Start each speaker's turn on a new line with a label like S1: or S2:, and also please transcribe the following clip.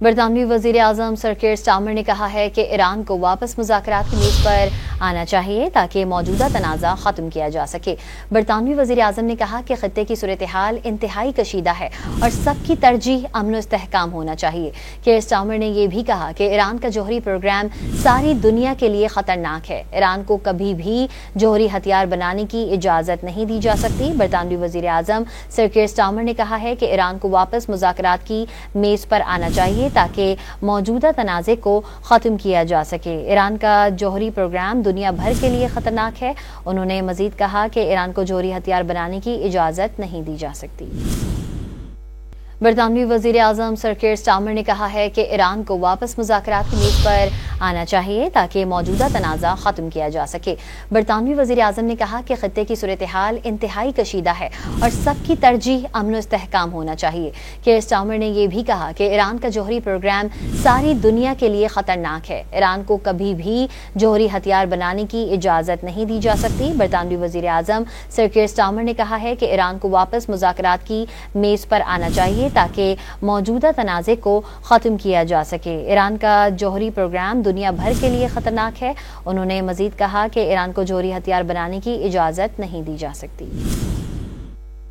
S1: बरतानवी वजीर आजम sir Keir Starmer ने कहा है कि ईरान को वापस मुज़ाकरात की मेज पर आना चाहिए ताकि मौजूदा तनाज़ा ख़त्म किया जा सके। बरतानवी वजीर आजम ने कहा कि खत्ते की सूरत हाल इंतहाई कशीदा है और सबकी तरजीह अमन इस्तेहकाम होना चाहिए। कीर स्टार्मर ने यह भी कहा कि ईरान का जौहरी प्रोग्राम सारी दुनिया के लिए खतरनाक है। ईरान को कभी भी जौहरी हथियार बनाने की इजाज़त नहीं दी जा सकती। बरतानवी वजीर आजम सर कीर स्टार्मर ने कहा है कि ईरान को वापस मुज़ाकरात की मेज पर आना चाहिए ताकि मौजूदा तनाज़े को ख़त्म किया जा सके। ईरान का जौहरी प्रोग्राम दुनिया भर के लिए ख़तरनाक है। उन्होंने मज़ीद कहा कि ईरान को जौहरी हथियार बनाने की इजाज़त नहीं दी जा सकती। बरतानवी वज़ीर आज़म सर कीर स्टार्मर ने कहा है कि ईरान को वापस मुज़ाकरात की मेज पर आना चाहिए ताकि मौजूदा तनाज़ा ख़त्म किया जा सके। बरतानवी वज़ीर आज़म ने कहा कि खत्ते की सूरत हाल इंतहाई कशीदा है और सबकी तरजीह अमन इस्तेहकाम होना चाहिए। कीर स्टार्मर ने यह भी कहा कि ईरान का जौहरी प्रोग्राम सारी दुनिया के लिए ख़तरनाक है। ईरान को कभी भी जौहरी हथियार बनाने की इजाज़त नहीं दी जा सकती। बरतानवी वज़ीर आज़म सर कीर स्टार्मर ने कहा है कि ईरान को वापस मुज़ाकरात की मेज़ पर आना चाहिए ताकि मौजूदा तनाज़े को ख़त्म किया जा सके। ईरान का जौहरी प्रोग्राम दुनिया भर के लिए ख़तरनाक है। उन्होंने मज़ीद कहा कि ईरान को जौहरी हथियार बनाने की इजाज़त नहीं दी जा सकती।